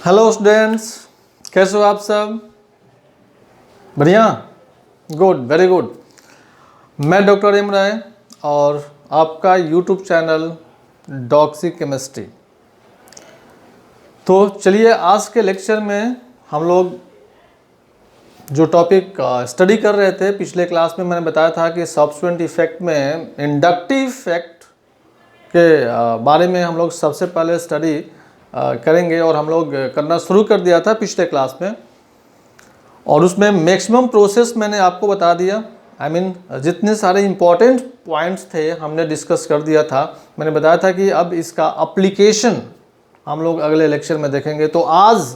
Hello students, कैसे हो आप सब? बढ़िया, गुड, वेरी गुड। मैं डॉक्टर एम राय और आपका यूट्यूब चैनल डॉक्सी केमिस्ट्री। तो चलिए आज के लेक्चर में हम लोग जो टॉपिक स्टडी कर रहे थे, पिछले क्लास में मैंने बताया था कि सब्सिक्वेंट इफेक्ट में इंडक्टिव इफेक्ट के बारे में हम लोग सबसे पहले स्टडी करेंगे और हम लोग करना शुरू कर दिया था पिछले क्लास में। और उसमें मैक्सिमम प्रोसेस मैंने आपको बता दिया। जितने सारे इम्पोर्टेंट पॉइंट्स थे हमने डिस्कस कर दिया था। मैंने बताया था कि अब इसका एप्लीकेशन हम लोग अगले लेक्चर में देखेंगे। तो आज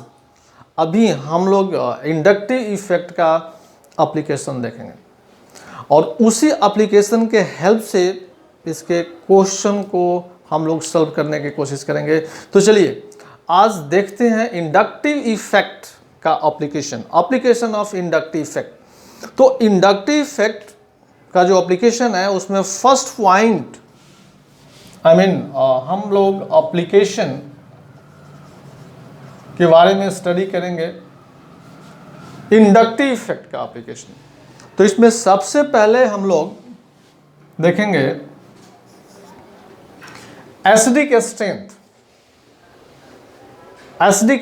अभी हम लोग इंडक्टिव इफेक्ट का एप्लीकेशन देखेंगे और उसी एप्लीकेशन के हेल्प से इसके क्वेश्चन को हम लोग सॉल्व करने की कोशिश करेंगे। तो चलिए आज देखते हैं इंडक्टिव इफेक्ट का एप्लीकेशन ऑफ इंडक्टिव इफेक्ट। तो इंडक्टिव इफेक्ट का जो एप्लीकेशन है उसमें फर्स्ट पॉइंट हम लोग एप्लीकेशन के बारे में स्टडी करेंगे, इंडक्टिव इफेक्ट का एप्लीकेशन। तो इसमें सबसे पहले हम लोग देखेंगे acidic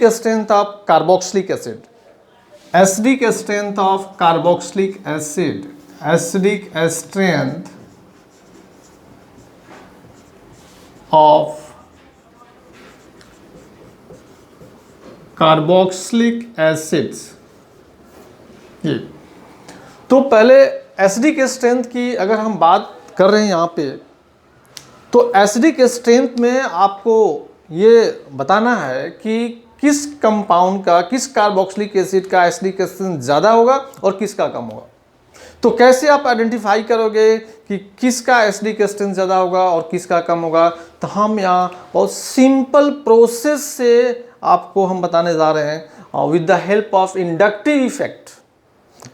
strength of carboxylic acid, acidic strength of carboxylic acid, acidic strength of carboxylic acids. ये तो पहले एसिडिक स्ट्रेंथ की अगर हम बात कर रहे हैं यहाँ पे, तो एसिडिक स्ट्रेंथ में आपको ये बताना है कि किस कंपाउंड का, किस कार्बोक्सिलिक एसिड का एसिडिक स्ट्रेंथ ज़्यादा होगा और किसका कम होगा। तो कैसे आप आइडेंटिफाई करोगे कि किसका एसिडिक स्ट्रेंथ ज़्यादा होगा और किसका कम होगा? तो हम यहाँ बहुत सिंपल प्रोसेस से आपको हम बताने जा रहे हैं with the help of inductive effect.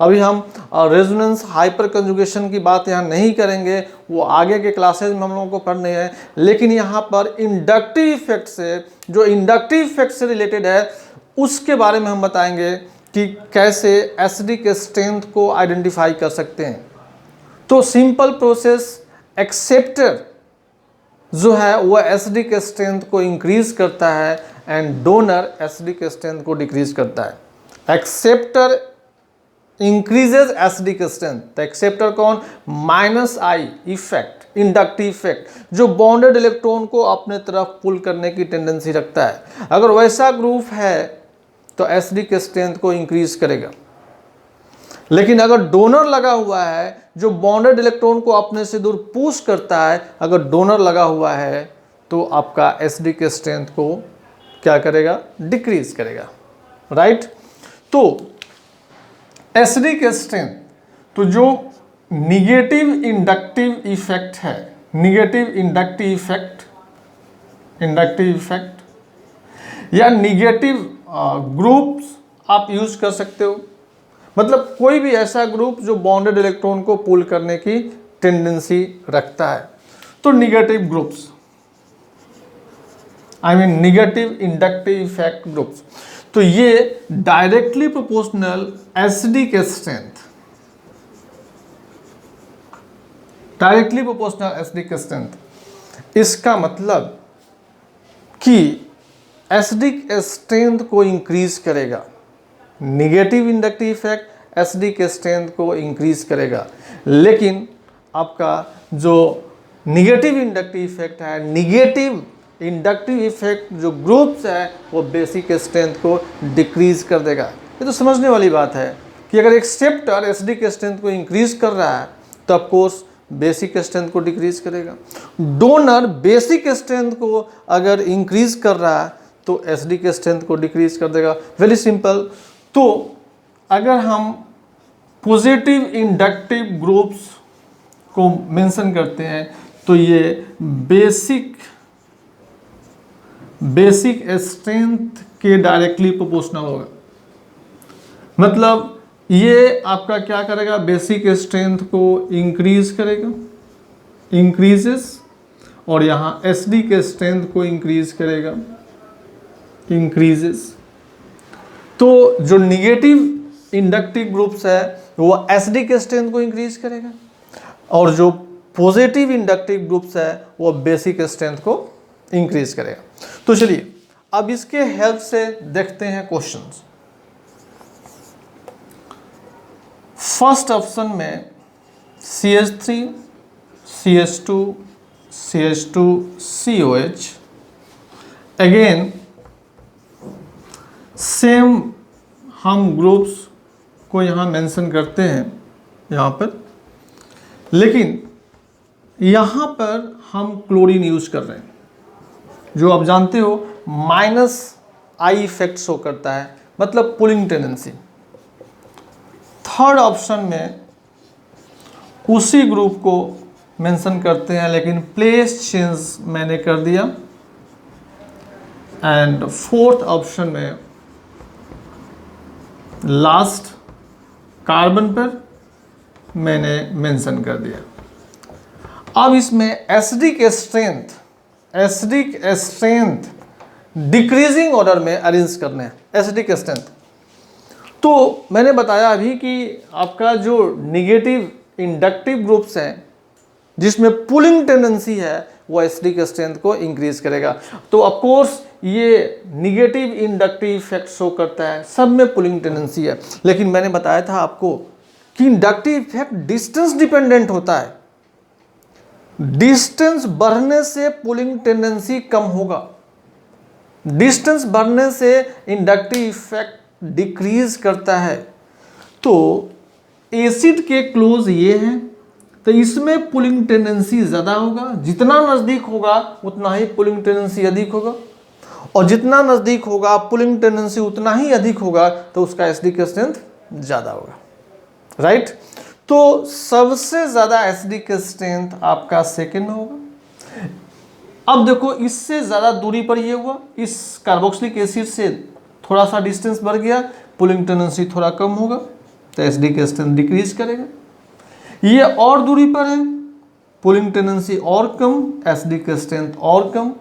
अभी हम रेजोनेंस हाइपर कंजुगेशन की बात यहाँ नहीं करेंगे, वो आगे के क्लासेज में हम लोगों को पढ़ने हैं। लेकिन यहाँ पर इंडक्टिव इफेक्ट से, जो इंडक्टिव इफेक्ट से रिलेटेड है, उसके बारे में हम बताएंगे कि कैसे एसिडिक स्ट्रेंथ को आइडेंटिफाई कर सकते हैं। तो सिंपल प्रोसेस, एक्सेप्टर जो है वो एसिडिक स्ट्रेंथ को इंक्रीज करता है एंड डोनर एसिडिक स्ट्रेंथ को डिक्रीज करता है। Acceptor increases acidic strength. तो एक्सेप्टर कौन? -I इफेक्ट, इंडक्टिव इफेक्ट, जो बॉन्डेड इलेक्ट्रॉन को अपने तरफ पुल करने की टेंडेंसी रखता है। अगर वैसा ग्रुप है तो एसिडिक स्ट्रेंथ को इंक्रीज करेगा। लेकिन अगर डोनर लगा हुआ है जो बॉन्डेड इलेक्ट्रॉन को अपने से दूर पुश करता है, अगर डोनर लगा हुआ है तो आपका एसिडिक स्ट्रेंथ को क्या करेगा? डिक्रीज करेगा, राइट। तो एसिडिक स्ट्रेंथ, तो जो निगेटिव इंडक्टिव इफेक्ट है, निगेटिव इंडक्टिव इफेक्ट या निगेटिव ग्रुप्स आप यूज कर सकते हो। मतलब कोई भी ऐसा ग्रुप जो बॉन्डेड इलेक्ट्रॉन को पुल करने की टेंडेंसी रखता है, तो negative groups, negative inductive effect groups. तो ये directly proportional acidic strength, directly proportional acidic strength, इसका मतलब कि एसिडिक स्ट्रेंथ को इंक्रीज करेगा। Negative inductive effect acidic strength को इंक्रीज करेगा, लेकिन आपका जो निगेटिव इंडक्टिव इफेक्ट है, निगेटिव इंडक्टिव इफेक्ट जो ग्रुप्स है, वो बेसिक स्ट्रेंथ को डिक्रीज कर देगा। ये तो समझने वाली बात है कि अगर एक्सेप्टर एसिडिक स्ट्रेंथ को इंक्रीज कर रहा है तो ऑफकोर्स बेसिक स्ट्रेंथ को डिक्रीज करेगा। डोनर बेसिक स्ट्रेंथ को अगर इंक्रीज कर रहा है तो एसिडिक स्ट्रेंथ को डिक्रीज कर देगा। Very simple. तो अगर हम पॉजिटिव इंडक्टिव ग्रुप्स को मेंशन करते हैं तो ये बेसिक स्ट्रेंथ के डायरेक्टली प्रोपोर्शनल होगा। मतलब ये आपका क्या करेगा? बेसिक स्ट्रेंथ को इंक्रीज करेगा, इंक्रीजेस, और यहाँ एसिडिक स्ट्रेंथ को इंक्रीज करेगा, इंक्रीजेस। तो जो निगेटिव इंडक्टिव ग्रुप्स है वो एसडी के स्ट्रेंथ को इंक्रीज करेगा, और जो पॉजिटिव इंडक्टिव ग्रुप्स है वो बेसिक स्ट्रेंथ को इंक्रीज करेगा। तो चलिए अब इसके हेल्प से देखते हैं क्वेश्चंस। फर्स्ट ऑप्शन में CH3 CH2 CH2 COH, again same हम ग्रुप्स को यहाँ मेंशन करते हैं यहाँ पर, लेकिन यहाँ पर हम क्लोरीन यूज कर रहे हैं, जो आप जानते हो -I इफेक्ट शो करता है, मतलब पुलिंग टेंडेंसी। थर्ड ऑप्शन में उसी ग्रुप को मेंशन करते हैं, लेकिन प्लेस चेंज मैंने कर दिया। एंड फोर्थ ऑप्शन में लास्ट कार्बन पर मैंने मेंशन कर दिया। अब इसमें एसडी के स्ट्रेंथ डिक्रीजिंग ऑर्डर में अरेंज करने हैं। एसडी के स्ट्रेंथ तो मैंने बताया अभी कि आपका जो निगेटिव इंडक्टिव ग्रुप्स हैं जिसमें पुलिंग टेंडेंसी है वो एसडी के स्ट्रेंथ को इंक्रीज करेगा। तो ऑफ कोर्स ये निगेटिव इंडक्टिव इफेक्ट शो करता है, सब में पुलिंग टेंडेंसी है, लेकिन मैंने बताया था आपको कि इंडक्टिव इफेक्ट डिस्टेंस डिपेंडेंट होता है। डिस्टेंस बढ़ने से पुलिंग टेंडेंसी कम होगा, डिस्टेंस बढ़ने से इंडक्टिव इफेक्ट डिक्रीज करता है। तो एसिड के क्लोज ये है, तो इसमें पुलिंग टेंडेंसी ज़्यादा होगा, जितना नज़दीक होगा उतना ही पुलिंग टेंडेंसी अधिक होगा, और जितना नज़दीक होगा पुलिंग टेंडेंसी उतना ही अधिक होगा, तो उसका एसडी का स्ट्रेंथ ज़्यादा होगा, राइट। तो सबसे ज़्यादा एसडी का स्ट्रेंथ आपका सेकेंड होगा। अब देखो इससे ज़्यादा दूरी पर ये हुआ, इस कार्बोक्सिलिक एसिड से थोड़ा सा डिस्टेंस बढ़ गया, पुलिंग टेंडेंसी थोड़ा कम होगा, तो एसडी का स्ट्रेंथ डिक्रीज करेगा। ये और दूरी पर है, पुलिंग टेंडेंसी और कम, एसडी का स्ट्रेंथ और कम।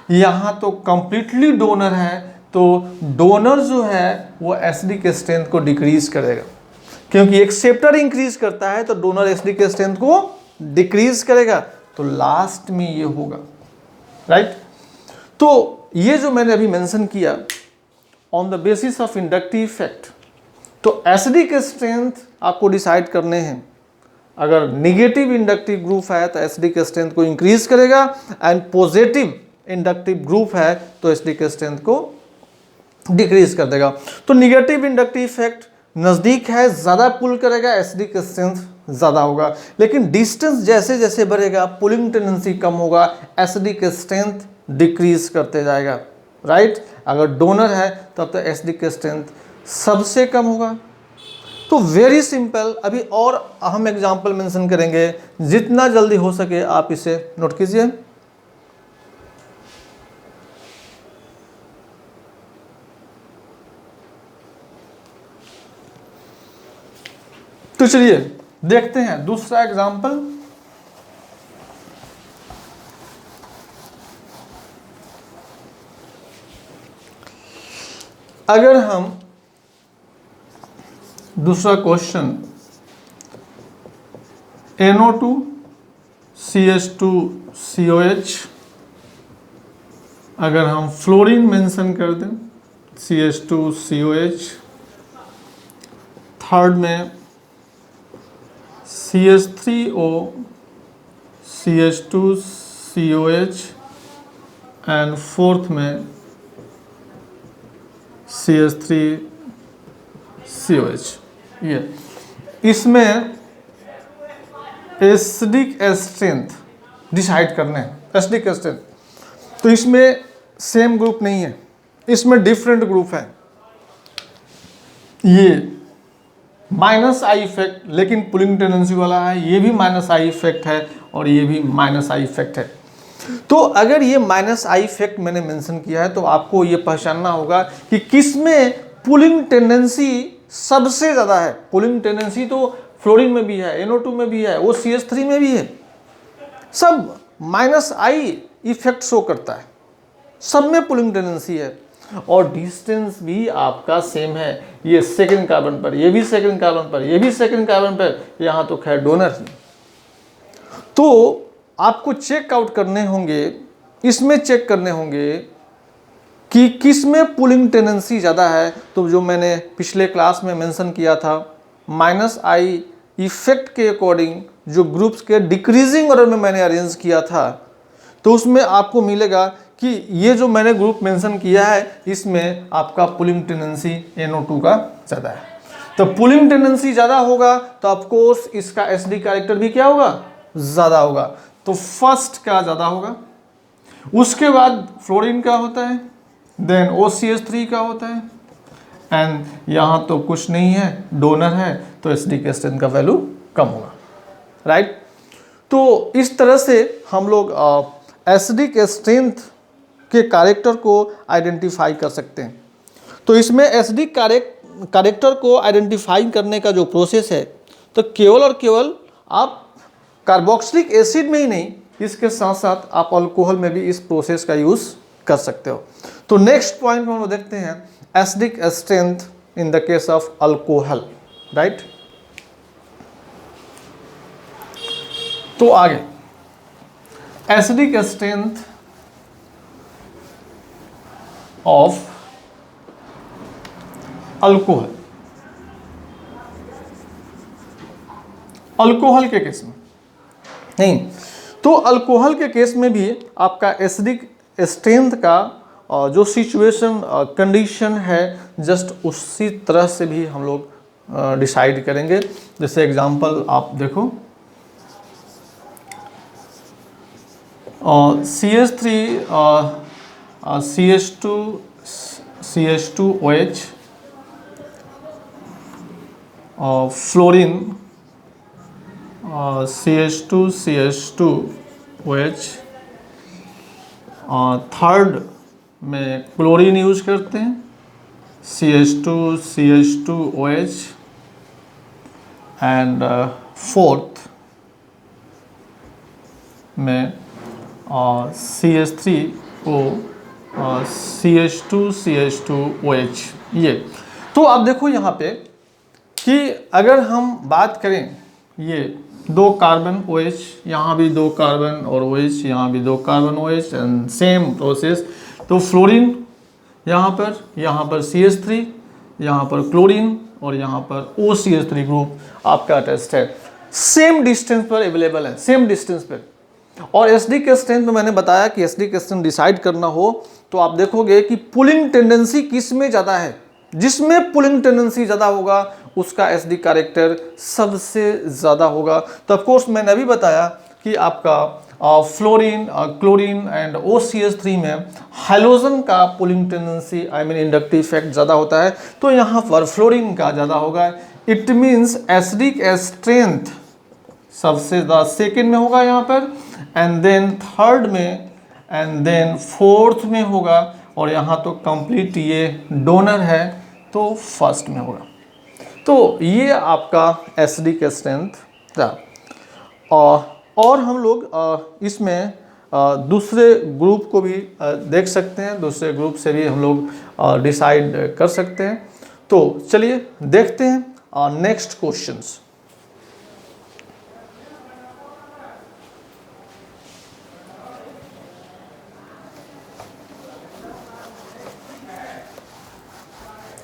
यहाँ तो कंप्लीटली डोनर है, तो डोनर जो है वो एसडी के स्ट्रेंथ को डिक्रीज करेगा, क्योंकि एक्सेप्टर इंक्रीज करता है तो डोनर एसडी के स्ट्रेंथ को डिक्रीज करेगा। तो लास्ट में ये होगा, राइट। तो ये जो मैंने अभी मेंशन किया on the basis of inductive effect, तो एसडी के स्ट्रेंथ आपको डिसाइड करने हैं। अगर निगेटिव इंडक्टिव ग्रुप है तो एसडी के स्ट्रेंथ को इंक्रीज करेगा, एंड पॉजिटिव इंडक्टिव ग्रुप है तो एसडी के स्ट्रेंथ को डिक्रीज कर देगा। तो निगेटिव इंडक्टिव इफेक्ट नज़दीक है, ज़्यादा पुल करेगा, एसडी का स्ट्रेंथ ज़्यादा होगा, लेकिन डिस्टेंस जैसे जैसे बढ़ेगा पुलिंग टेंडेंसी कम होगा, एसडी का स्ट्रेंथ डिक्रीज करते जाएगा, राइट। अगर डोनर है तब तो एसडी का स्ट्रेंथ सबसे कम होगा। तो वेरी सिंपल, अभी और हम एग्जांपल मेंशन करेंगे, जितना जल्दी हो सके आप इसे नोट कीजिए। तो चलिए देखते हैं दूसरा एग्जांपल। अगर हम दूसरा क्वेश्चन NO2 CH2 COH, अगर हम फ्लोरीन मेंशन कर दें CH2 COH, थर्ड में CH3O CH2 COH, and fourth में CH3 COH। ये इसमें एसिडिक स्ट्रेंथ डिसाइड करने हैं, एसिडिक स्ट्रेंथ। तो इसमें सेम ग्रुप नहीं है, इसमें डिफरेंट ग्रुप है। ये -I इफेक्ट लेकिन पुलिंग टेंडेंसी वाला है, ये भी -I इफेक्ट है, और ये भी -I इफेक्ट है। तो अगर ये -I इफेक्ट मैंने मेंशन किया है तो आपको ये पहचानना होगा कि किस में पुलिंग टेंडेंसी सबसे ज़्यादा है। पुलिंग टेंडेंसी तो फ्लोरीन में भी है, NO2 में भी है, वो CH3 में भी है, सब -I इफेक्ट शो करता है, सब में पुलिंग टेंडेंसी है। और डिस्टेंस भी आपका सेम है। ये सेकंड कार्बन पर, ये भी सेकंड कार्बन पर, ये भी सेकंड कार्बन पर, यहाँ तो खैर डोनर ही। तो आपको चेक आउट करने होंगे, इसमें चेक करने होंगे कि किस में पुलिंग टेंडेंसी ज़्यादा है। तो जो मैंने पिछले क्लास में मेंशन किया था, -i इफेक्ट के अकॉर्डिंग जो ग्रुप्स के डिक्रीजिंग ऑर्डर में मैंने अरेंज किया था, तो उसमें आपको मिलेगा कि ये जो मैंने ग्रुप मेंशन किया है, इसमें आपका पुलिंग टेंडेंसी NO2 का ज़्यादा है। तो पुलिंग टेंडेंसी ज़्यादा होगा तो ऑफकोर्स इसका एसिडिक कैरेक्टर भी क्या होगा, ज़्यादा होगा। तो फर्स्ट का ज़्यादा होगा, उसके बाद फ्लोरीन का होता है, देन OCH3 का होता है, एंड यहाँ तो कुछ नहीं है, डोनर है, तो एसिडिक स्ट्रेंथ का वैल्यू कम होगा, राइट। तो इस तरह से हम लोग एसिडिक स्ट्रेंथ के कैरेक्टर को आइडेंटिफाई कर सकते हैं। तो इसमें एसिडिक कैरेक्टर को आइडेंटिफाई करने का जो प्रोसेस है, तो केवल और केवल आप कार्बोक्सिलिक एसिड में ही नहीं, इसके साथ साथ आप अल्कोहल में भी इस प्रोसेस का यूज़ कर सकते हो। तो नेक्स्ट पॉइंट में हम लोग देखते हैं acidic strength in the case of alcohol, right. तो आगे acidic strength of alcohol, alcohol के केस में नहीं, तो अल्कोहल के केस में भी आपका एसिडिक स्ट्रेंथ का जो सिचुएशन कंडीशन है, जस्ट उसी तरह से भी हम लोग डिसाइड करेंगे। जैसे एग्जांपल आप देखो, CH3 CH2OH, fluorine CH2OH, third में क्लोरीन यूज करते हैं CH2OH, एंड फोर्थ में CH3O CH2OH। ये तो आप देखो यहाँ पे कि अगर हम बात करें, ये 2 कार्बन OH, यहाँ भी 2 कार्बन और OH, यहाँ भी 2 carbon OH, and same process. तो फ्लोरीन यहाँ पर CH3, यहाँ पर क्लोरीन और यहाँ पर OCH3 ग्रुप आपका अटैच्ड है, सेम डिस्टेंस पर अवेलेबल है, सेम डिस्टेंस पर। और एसिडिक स्ट्रेंथ में मैंने बताया कि एसिडिक स्ट्रेंथ डिसाइड करना हो तो आप देखोगे कि पुलिंग टेंडेंसी किस में ज़्यादा है, जिसमें पुलिंग टेंडेंसी ज़्यादा होगा उसका एसिडिक कैरेक्टर सबसे ज़्यादा होगा। तो ऑफकोर्स मैंने अभी बताया कि आपका फ्लोरीन, क्लोरीन एंड OCH3 में हाइड्रोजन का पुलिंग टेंडेंसी इंडक्टिव इफेक्ट ज़्यादा होता है, तो यहाँ पर फ्लोरीन का ज़्यादा होगा। इट मीन्स एसिडिक स्ट्रेंथ सबसे ज़्यादा सेकेंड में होगा यहाँ पर, एंड देन थर्ड में, एंड देन फोर्थ में होगा, और यहाँ तो कंप्लीट ये डोनर है तो फर्स्ट में होगा। तो ये आपका एसिडिक स्ट्रेंथ था। और हम लोग इसमें दूसरे ग्रुप को भी देख सकते हैं, दूसरे ग्रुप से भी हम लोग डिसाइड कर सकते हैं। तो चलिए देखते हैं नेक्स्ट क्वेश्चंस।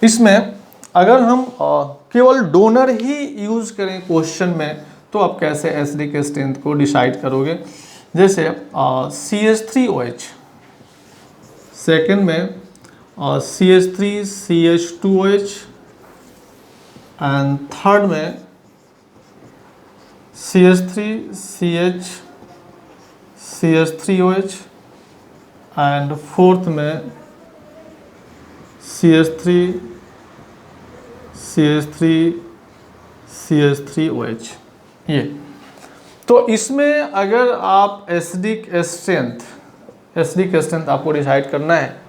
इसमें अगर हम केवल डोनर ही यूज करें क्वेश्चन में, तो आप कैसे एसिडिक स्ट्रेंथ को डिसाइड करोगे। जैसे CH3OH, सेकेंड में CH3CH2OH, एंड थर्ड में CH3OH, एंड फोर्थ में CH3OH। ये तो इसमें अगर आप एसिडिक स्ट्रेंथ आपको डिसाइड करना है,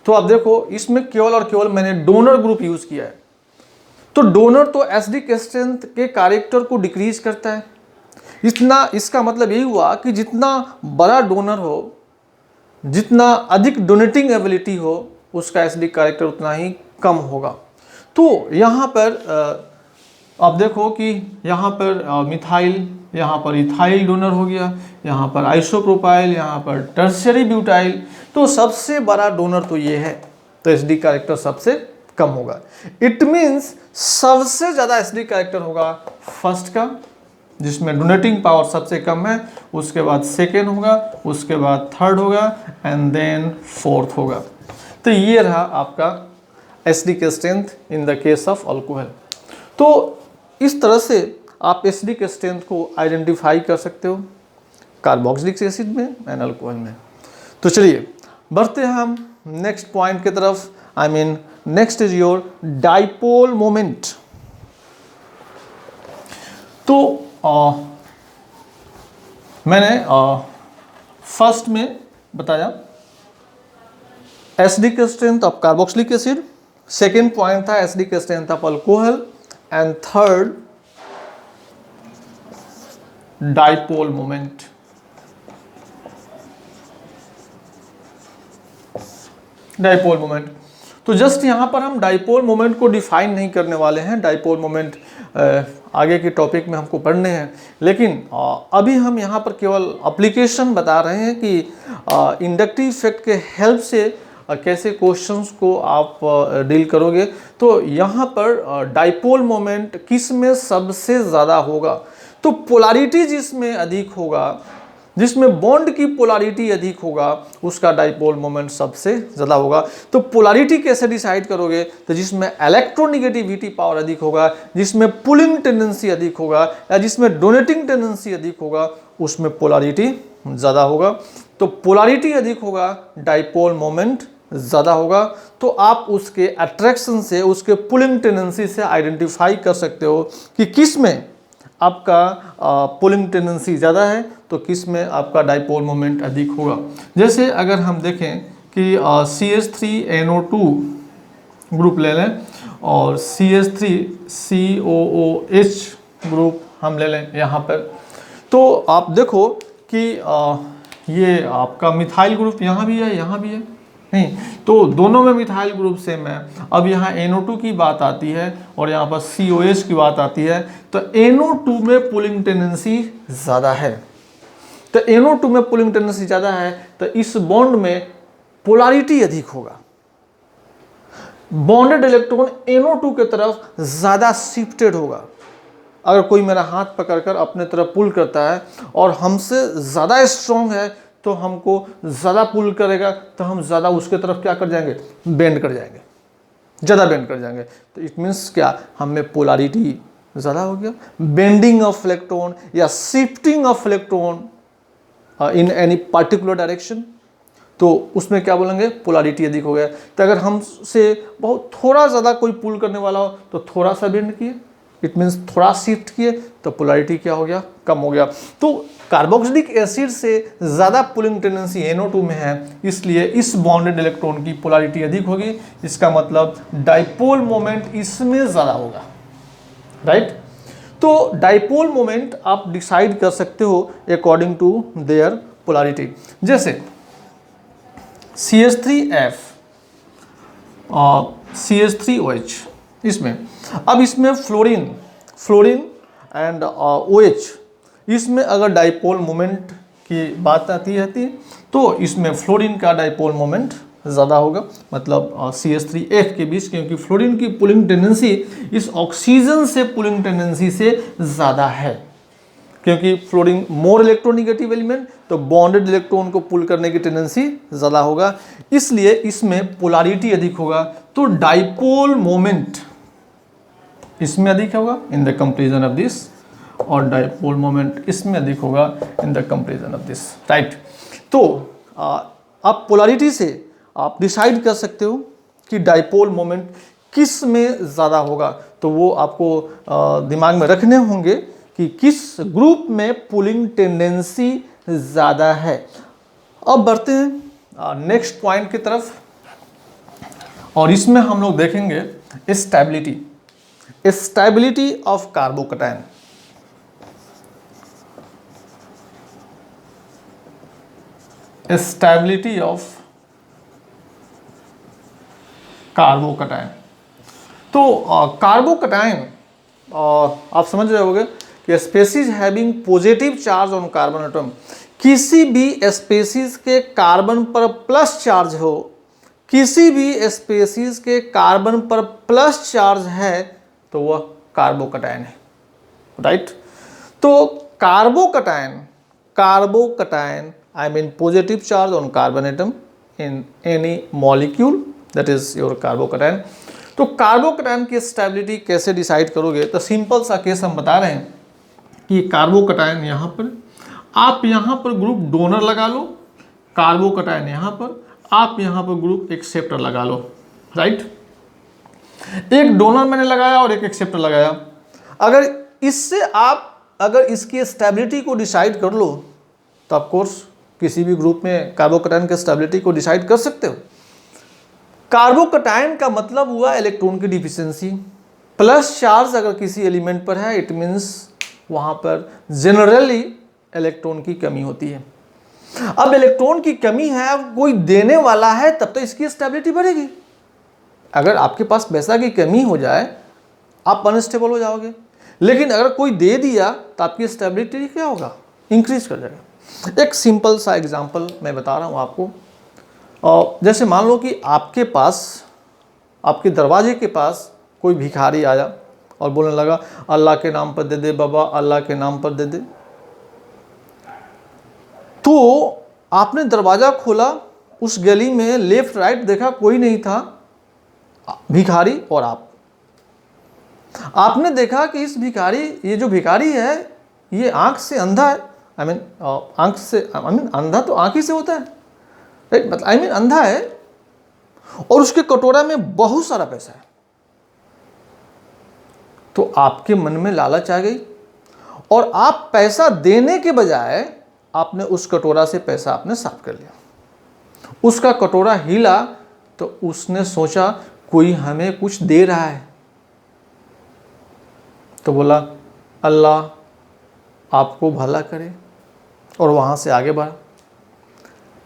तो आप देखो इसमें केवल और केवल मैंने डोनर ग्रुप यूज किया है। तो डोनर तो एसिडिक स्ट्रेंथ के कैरेक्टर को डिक्रीज करता है। इतना, इसका मतलब यही हुआ कि जितना बड़ा डोनर हो, जितना अधिक डोनेटिंग एबिलिटी हो, उसका एसिडिक कैरेक्टर उतना ही कम होगा। तो यहाँ पर आप देखो कि यहाँ पर मिथाइल, यहाँ पर इथाइल डोनर हो गया, यहाँ पर आइसोप्रोपाइल, यहाँ पर टर्शियरी ब्यूटाइल। तो सबसे बड़ा डोनर तो ये है, तो एसिडिक कैरेक्टर सबसे कम होगा। इट मीन्स सबसे ज़्यादा एसिडिक कैरेक्टर होगा फर्स्ट का, जिसमें डोनेटिंग पावर सबसे कम है, उसके बाद सेकेंड होगा, उसके बाद थर्ड होगा एंड देन फोर्थ होगा। तो ये रहा आपका acidic strength in the case of alcohol. तो इस तरह से आप एसिडिक स्ट्रेंथ को आइडेंटिफाई कर सकते हो कार्बोक्सिलिक एसिड में एंड अल्कोहल में। तो चलिए बढ़ते हैं हम नेक्स्ट पॉइंट की तरफ। I mean next is your dipole moment. तो मैंने फर्स्ट में बताया acidic strength of carboxylic acid, second point था acidic strength of alcohol and third dipole moment. Dipole moment, तो जस्ट यहां पर हम डाइपोल मोमेंट को डिफाइन नहीं करने वाले हैं। डाइपोल मोमेंट आगे के टॉपिक में हमको पढ़ने हैं, लेकिन अभी हम यहाँ पर केवल एप्लीकेशन बता रहे हैं कि इंडक्टिव इफेक्ट के हेल्प से कैसे क्वेश्चंस को आप डील करोगे। तो यहाँ पर डाइपोल मोमेंट किस में सबसे ज़्यादा होगा, तो पोलैरिटी जिसमें अधिक होगा, जिसमें बॉन्ड की पोलैरिटी अधिक होगा, उसका डाइपोल मोमेंट सबसे ज़्यादा होगा। तो पोलैरिटी कैसे डिसाइड करोगे, तो जिसमें इलेक्ट्रोनेगेटिविटी पावर अधिक होगा, जिसमें पुलिंग टेंडेंसी अधिक होगा या जिसमें डोनेटिंग टेंडेंसी अधिक होगा, उसमें पोलैरिटी ज़्यादा होगा। तो पोलैरिटी अधिक होगा, डाइपोल मोमेंट ज़्यादा होगा। तो आप उसके अट्रैक्शन से, उसके पुलिंग टेंडेंसी से आइडेंटिफाई कर सकते हो कि किस में आपका पुलिंग टेंडेंसी ज़्यादा है, तो किस में आपका डाइपोल मोमेंट अधिक होगा। जैसे अगर हम देखें कि CH3NO2 ग्रुप ले लें और CH3COOH ग्रुप हम ले लें यहाँ पर, तो आप देखो कि ये आपका मिथाइल ग्रुप यहाँ भी है, यहाँ भी है, नहीं, तो दोनों में मिथाइल ग्रुप सेम है। अब यहाँ NO2 की बात आती है और यहाँ पर COH की बात आती है, तो NO2 में पुलिंग टेंडेंसी ज़्यादा है। तो NO2 में पुलिंग टेंडेंसी ज़्यादा है, तो इस बॉन्ड में पोलैरिटी अधिक होगा। बॉन्डेड इलेक्ट्रॉन NO2 की तरफ ज़्यादा शिफ्टेड होगा। अगर कोई मेरा हाथ पकड़कर अपने तरफ पुल करता है और हमसे ज़्यादा स्ट्रॉन्ग है, तो हमको ज़्यादा पुल करेगा, तो हम ज़्यादा उसके तरफ क्या कर जाएंगे, बेंड कर जाएंगे, ज़्यादा बेंड कर जाएंगे। तो इट मीन्स क्या, हमें पोलैरिटी ज़्यादा हो गया। बेंडिंग ऑफ इलेक्ट्रॉन या shifting of electron in any particular direction, तो उसमें क्या बोलेंगे, पोलैरिटी अधिक हो गया। तो अगर हमसे बहुत थोड़ा ज़्यादा कोई पुल करने वाला हो, तो थोड़ा सा बेंड किए, इट मीन्स थोड़ा शिफ्ट किए, तो पोलैरिटी क्या हो गया, कम हो गया। तो कार्बोक्सिलिक एसिड से ज़्यादा पुलिंग टेंडेंसी NO2 में है, इसलिए इस बॉन्डेड इलेक्ट्रॉन की पोलैरिटी अधिक होगी। इसका मतलब डाइपोल मोमेंट इसमें ज़्यादा होगा, राइट। तो डाइपोल मोमेंट आप डिसाइड कर सकते हो अकॉर्डिंग टू देयर पोलैरिटी। जैसे CH3F और CH3OH, इसमें अब इसमें फ्लोरीन एंड OH, इसमें अगर डाइपोल मोमेंट की बात आती है तो इसमें फ्लोरीन का डाइपोल मोमेंट ज़्यादा होगा, मतलब CH3F के बीच, क्योंकि फ्लोरीन की पुलिंग टेंडेंसी इस ऑक्सीजन से पुलिंग टेंडेंसी से ज़्यादा है। क्योंकि फ्लोरीन मोर इलेक्ट्रोनेगेटिव एलिमेंट, तो बॉन्डेड इलेक्ट्रॉन को पुल करने की टेंडेंसी ज़्यादा होगा, इसलिए इसमें पोलैरिटी अधिक होगा। तो डाइपोल मोमेंट इसमें अधिक होगा in the comparison of this, और डाइपोल मोमेंट इसमें अधिक होगा in the comparison of this, right. तो आप पोलैरिटी से आप डिसाइड कर सकते हो कि डाइपोल मोमेंट किस में ज़्यादा होगा। तो वो आपको दिमाग में रखने होंगे कि किस ग्रुप में पुलिंग टेंडेंसी ज़्यादा है। अब बढ़ते हैं नेक्स्ट पॉइंट की तरफ, और इसमें हम लोग देखेंगे stability of carbocation. Stability of carbocation. तो कार्बोकटायन आप समझ रहे होंगे कि species having positive charge on carbon atom, किसी भी स्पेसीज के कार्बन पर प्लस चार्ज हो, किसी भी स्पेसीज के कार्बन पर प्लस चार्ज है तो वह कार्बोकटायन है, राइट। तो carbocation I mean positive charge on carbon atom in any molecule, that is your carbocation. तो कार्बोकटायन की स्टेबिलिटी कैसे डिसाइड करोगे, तो सिंपल सा केस हम बता रहे हैं कि कार्बोकटायन यहाँ पर, आप यहाँ पर ग्रुप डोनर लगा लो, कार्बोकटायन यहाँ पर, आप यहाँ पर ग्रुप एक्सेप्टर लगा लो, राइट। एक डोनर मैंने लगाया और एक एक्सेप्टर लगाया। अगर इससे आप अगर इसकी स्टेबिलिटी को डिसाइड कर लो तो ऑफ कोर्स किसी भी ग्रुप में कार्बोकटायन की स्टेबिलिटी को डिसाइड कर सकते हो। कार्बोकटायन का मतलब हुआ इलेक्ट्रॉन की डिफिशियंसी, प्लस चार्ज अगर किसी एलिमेंट पर है इट मीन्स वहाँ पर जनरली इलेक्ट्रॉन की कमी होती है। अब इलेक्ट्रॉन की कमी है, अब कोई देने वाला है तब तो इसकी स्टेबिलिटी बढ़ेगी। अगर आपके पास पैसा की कमी हो जाए आप अनस्टेबल हो जाओगे, लेकिन अगर कोई दे दिया तो आपकी स्टेबिलिटी क्या होगा, इंक्रीज कर जाएगा। एक सिंपल सा एग्जांपल मैं बता रहा हूँ आपको। और जैसे मान लो कि आपके पास, आपके दरवाजे के पास कोई भिखारी आया और बोलने लगा अल्लाह के नाम पर दे दे बाबा, अल्लाह के नाम पर दे दे। तो आपने दरवाज़ा खोला, उस गली में लेफ्ट राइट देखा कोई नहीं था, भिखारी और आपने देखा कि इस भिखारी, ये जो भिखारी है ये आंख से अंधा है, अंधा तो आंख ही से होता है, राइट, मतलब अंधा है और उसके कटोरा में बहुत सारा पैसा है। तो आपके मन में लालच आ गई और आप पैसा देने के बजाय आपने उस कटोरा से पैसा आपने साफ कर लिया। उसका कटोरा हिला तो उसने सोचा कोई हमें कुछ दे रहा है, तो बोला अल्लाह आपको भला करे, और वहाँ से आगे बढ़ा।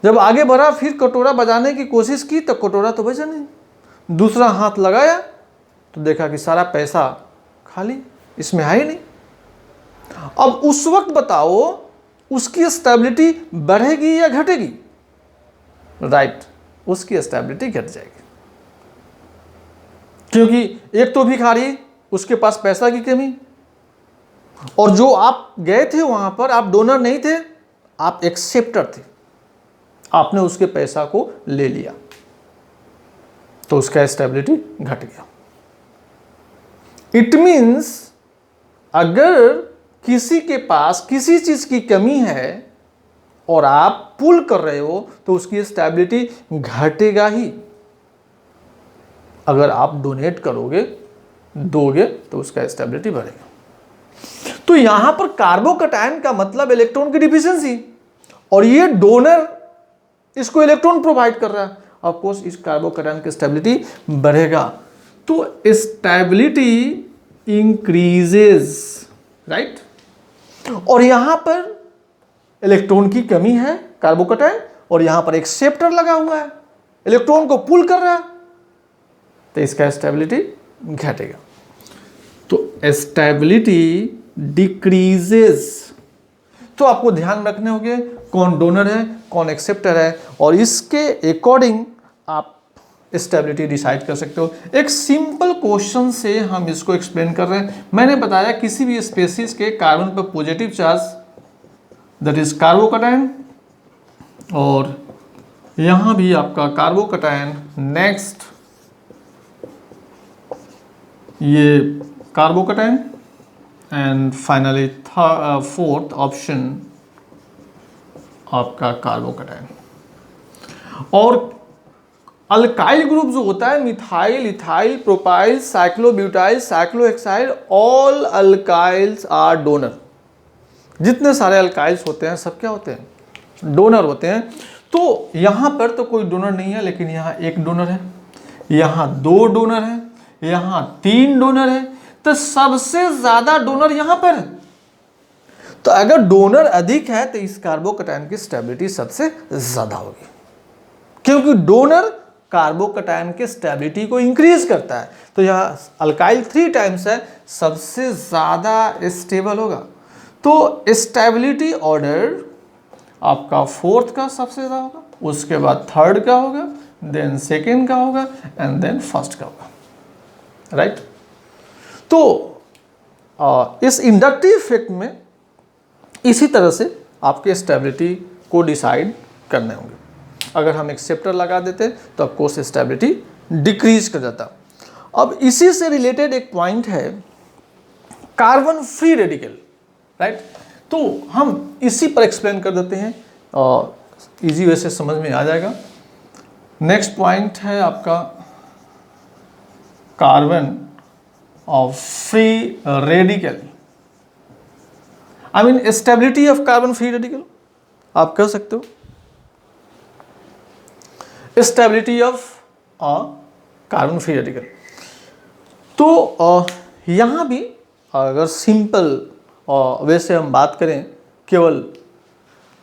जब आगे बढ़ा फिर कटोरा बजाने की कोशिश की तो कटोरा तो बजा नहीं। दूसरा हाथ लगाया तो देखा कि सारा पैसा खाली, इसमें है ही नहीं। अब उस वक्त बताओ उसकी स्टेबिलिटी बढ़ेगी या घटेगी, राइट, उसकी स्टेबिलिटी घट जाएगी, क्योंकि एक तो भिखारी, उसके पास पैसा की कमी, और जो आप गए थे वहां पर आप डोनर नहीं थे, आप एक्सेप्टर थे, आपने उसके पैसा को ले लिया तो उसका स्टेबिलिटी घट गया। इट मीन्स अगर किसी के पास किसी चीज की कमी है और आप पुल कर रहे हो तो उसकी स्टेबिलिटी घटेगा ही। अगर आप डोनेट करोगे, दोगे, तो उसका स्टेबिलिटी बढ़ेगा। तो यहां पर कार्बोकटायन का मतलब इलेक्ट्रॉन की डिफिशियंसी, और ये डोनर इसको इलेक्ट्रॉन प्रोवाइड कर रहा है, ऑफ कोर्स इस कार्बोकटायन की स्टेबिलिटी बढ़ेगा। तो स्टेबिलिटी इंक्रीजेस, राइट। और यहां पर इलेक्ट्रॉन की कमी है कार्बोकटायन, और यहां पर एक्सेप्टर लगा हुआ है, इलेक्ट्रॉन को पुल कर रहा है, तो इसका स्टेबिलिटी घटेगा। तो स्टेबिलिटी डिक्रीजेस। तो आपको ध्यान रखने होंगे कौन डोनर है कौन एक्सेप्टर है, और इसके अकॉर्डिंग आप स्टेबिलिटी डिसाइड कर सकते हो। एक सिंपल क्वेश्चन से हम इसको एक्सप्लेन कर रहे हैं। मैंने बताया किसी भी स्पेसीज के कार्बन पर positive charge, that is carbocation, और यहां भी आपका कार्बोकटायन, नेक्स्ट ये carbocation, and finally fourth option आपका कार्बोकटायन। और अल्काइल ग्रुप जो होता है methyl, ethyl, propyl, cyclobutyl, cyclohexyl, all alkyls are donor. जितने सारे अल्काइल्स होते हैं सब क्या होते हैं, डोनर होते हैं। तो यहाँ पर तो कोई डोनर नहीं है, लेकिन यहाँ एक डोनर है, यहाँ दो डोनर है, यहाँ तीन डोनर है, तो सबसे ज्यादा डोनर यहाँ पर है। तो अगर डोनर अधिक है तो इस कार्बोकटायन की स्टेबिलिटी सबसे ज्यादा होगी, क्योंकि डोनर कार्बोकैटायन के स्टेबिलिटी को इंक्रीज करता है। तो यहाँ अल्काइल 3 टाइम्स है, सबसे ज़्यादा स्टेबल होगा। तो स्टेबिलिटी ऑर्डर आपका 4th का सबसे ज़्यादा होगा, उसके बाद 3rd का होगा, देन 2nd का होगा एंड देन 1st का होगा, राइट। तो इस इंडक्टिव इफेक्ट में इसी तरह से आपके स्टेबिलिटी को डिसाइड करने होंगे। अगर हम एक्सेप्टर लगा देते तो ऑफकोर्स स्टेबिलिटी डिक्रीज कर जाता। अब इसी से रिलेटेड एक पॉइंट है कार्बन फ्री रेडिकल, राइट। तो हम इसी पर एक्सप्लेन कर देते हैं और इजी वे से समझ में आ जाएगा। नेक्स्ट पॉइंट है आपका carbon of free radical, I mean stability of carbon free radical आप कह सकते हो, stability of carbon free radical. तो यहाँ भी अगर सिंपल वैसे हम बात करें केवल,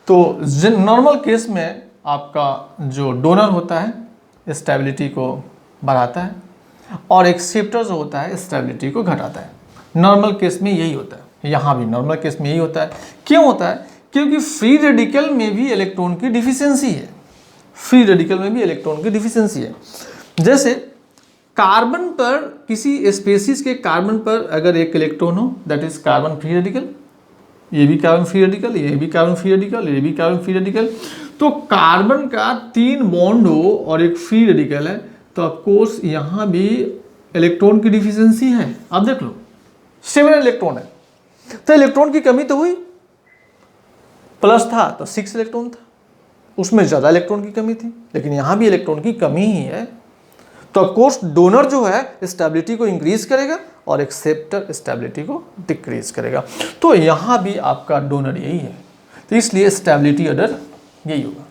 तो नॉर्मल केस में आपका जो डोनर होता है स्टेबिलिटी को बढ़ाता है और एक्सेप्टर जो होता है स्टेबिलिटी को घटाता है। नॉर्मल केस में यही होता है, यहाँ भी नॉर्मल केस में यही होता है। क्यों होता है? क्योंकि फ्री रेडिकल में भी इलेक्ट्रॉन की डिफिशियंसी है, फ्री रेडिकल में भी इलेक्ट्रॉन की डिफिशियंसी है। जैसे कार्बन पर, किसी स्पेसीज के कार्बन पर अगर एक इलेक्ट्रॉन हो, that is carbon free radical, ये भी कार्बन फ्री रेडिकल, ये भी कार्बन फ्री रेडिकल, ये भी कार्बन फ्री रेडिकल। तो कार्बन का 3 बॉन्ड हो और एक फ्री रेडिकल है, तो ऑफकोर्स यहाँ भी इलेक्ट्रॉन की डिफिशियंसी है। आप देख लो 7 इलेक्ट्रॉन है, तो इलेक्ट्रॉन की कमी तो हुई, प्लस था तो 6 इलेक्ट्रॉन था, उसमें ज़्यादा इलेक्ट्रॉन की कमी थी, लेकिन यहाँ भी इलेक्ट्रॉन की कमी ही है। तो ऑफकोर्स डोनर जो है स्टेबिलिटी को इंक्रीज करेगा और एक्सेप्टर स्टेबिलिटी को डिक्रीज करेगा। तो यहाँ भी आपका डोनर यही है, तो इसलिए स्टेबिलिटी ऑर्डर यही होगा।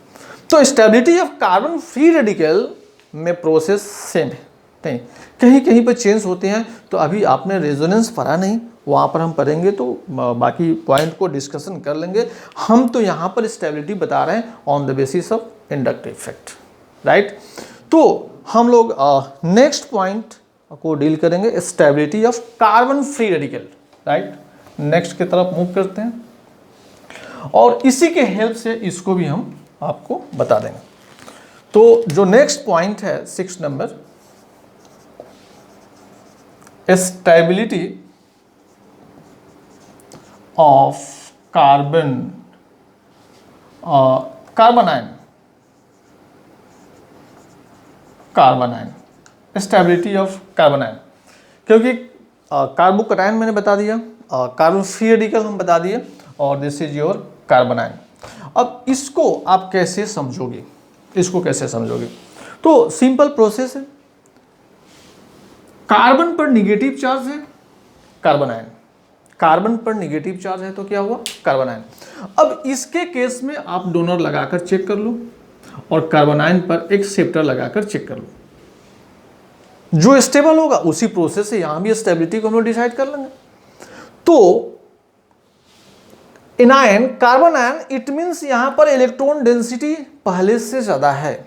तो stability of carbon free radical में प्रोसेस सेम है, नहीं कहीं कहीं पर चेंज होते हैं। तो अभी आपने रेजोनेंस पढ़ा नहीं, वहाँ पर हम पढ़ेंगे तो बाकी पॉइंट को डिस्कशन कर लेंगे। हम तो यहाँ पर स्टेबिलिटी बता रहे हैं on the basis of inductive effect, right. तो हम लोग नेक्स्ट पॉइंट को डील करेंगे, stability of carbon free radical, right. Next की तरफ मूव करते हैं और इसी के हेल्प से इसको भी हम आपको बता देंगे। तो जो नेक्स्ट पॉइंट है 6 number, stability of carbon carbon stability of carbon ion, क्योंकि कार्बोकैटायन मैंने बता दिया, कार्बन फ्री रेडिकल हम बता दिए, और this is your carbon ion. अब इसको आप कैसे समझोगे, इसको कैसे समझोगे? तो सिंपल प्रोसेस है, कार्बन पर निगेटिव चार्ज है कार्बन आयन, कार्बन पर निगेटिव चार्ज है तो क्या हुआ? Carbon ion. अब इसके केस में आप डोनर लगाकर चेक कर लो और कार्बन आयन पर एक्सेप्टर लगाकर चेक कर लो, जो स्टेबल होगा उसी प्रोसेस से यहां भी स्टेबिलिटी को हम लोग डिसाइड कर लेंगे। तो anion carbon ion, it means यहां पर इलेक्ट्रॉन डेंसिटी पहले से ज्यादा है,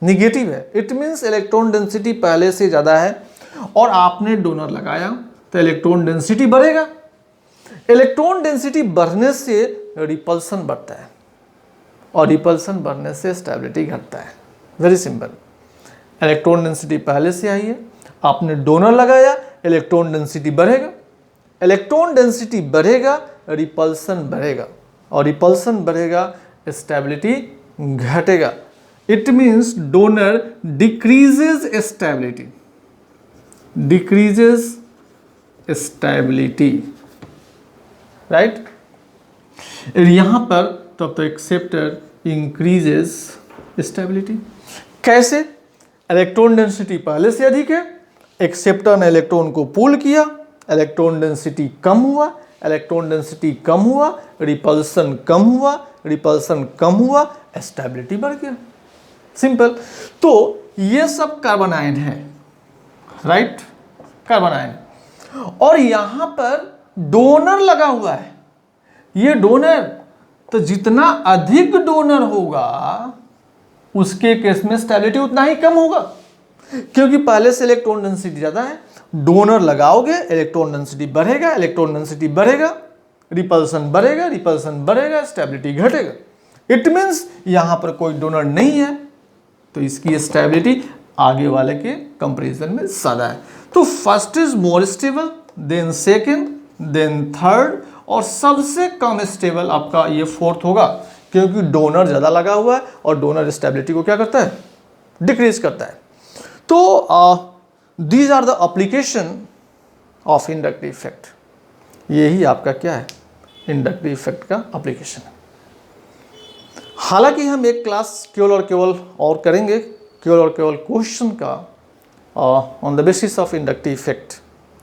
निगेटिव है, इट मीन्स इलेक्ट्रॉन डेंसिटी पहले से ज्यादा है और आपने डोनर लगाया तो इलेक्ट्रॉन डेंसिटी बढ़ेगा। इलेक्ट्रॉन डेंसिटी बढ़ने से रिपल्सन बढ़ता है और रिपल्सन बढ़ने से स्टेबिलिटी घटता है। वेरी सिंपल, इलेक्ट्रॉन डेंसिटी पहले से आई है, आपने डोनर लगाया, इलेक्ट्रॉन डेंसिटी बढ़ेगा, इलेक्ट्रॉन डेंसिटी बढ़ेगा, रिपल्सन बढ़ेगा और रिपल्सन बढ़ेगा, स्टेबिलिटी घटेगा। It means donor decreases stability, decreases stability, right. यहां पर तब तो एक्सेप्टर इंक्रीजेज स्टेबिलिटी। कैसे? इलेक्ट्रॉन डेंसिटी पहले से अधिक है, एक्सेप्टर ने इलेक्ट्रॉन को पुल किया, इलेक्ट्रॉन डेंसिटी कम हुआ, इलेक्ट्रॉन डेंसिटी कम हुआ, रिपल्सन कम हुआ, रिपल्सन कम हुआ, स्टेबिलिटी बढ़ गया। सिंपल। तो ये सब कार्बन आयन है, राइट, कार्बन आयन। और यहां पर डोनर लगा हुआ है, ये डोनर, तो जितना अधिक डोनर होगा उसके केस में स्टेबिलिटी उतना ही कम होगा, क्योंकि पहले से इलेक्ट्रॉन डेंसिटी ज़्यादा है। डोनर लगाओगे, इलेक्ट्रॉन डेंसिटी बढ़ेगा, इलेक्ट्रॉन डेंसिटी बढ़ेगा, रिपल्सन बढ़ेगा, रिपल्सन बढ़ेगा, स्टेबिलिटी घटेगा। इट मीन्स यहाँ पर कोई डोनर नहीं है, तो इसकी स्टेबिलिटी आगे वाले के कंपैरिजन में ज़्यादा है। तो first is more stable, then second, then third, और सबसे कम स्टेबल आपका ये फोर्थ होगा, क्योंकि डोनर ज़्यादा लगा हुआ है और डोनर स्टेबिलिटी को क्या करता है, डिक्रीज करता है। तो these are the application of inductive effect. यही आपका क्या है, इंडक्टिव इफेक्ट का एप्लीकेशन है। हालांकि हम एक क्लास केवल और करेंगे, केवल क्वेश्चन का on the basis of inductive effect.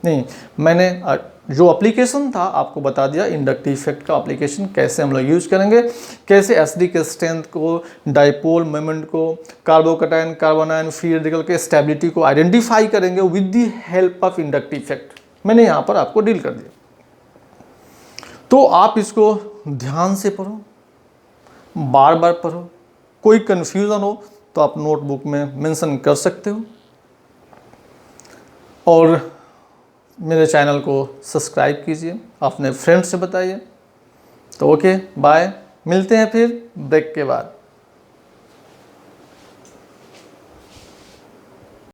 नहीं, मैंने जो एप्लीकेशन था आपको बता दिया, इंडक्टिव इफेक्ट का एप्लीकेशन कैसे हम लोग यूज करेंगे, कैसे एसडी के स्ट्रेंथ को, डाइपोल मोमेंट को, कार्बोकैटायन कार्बोनायन फ्री रेडिकल के स्टेबिलिटी को आइडेंटिफाई करेंगे with the help of inductive effect. मैंने यहाँ पर आपको डील कर दिया। तो आप इसको ध्यान से पढ़ो, बार बार पढ़ो, कोई कन्फ्यूज़न हो तो आप नोटबुक में मेंशन कर सकते हो, और मेरे चैनल को सब्सक्राइब कीजिए, अपने फ्रेंड्स से बताइए। तो ओके, बाय, मिलते हैं फिर ब्रेक के बाद।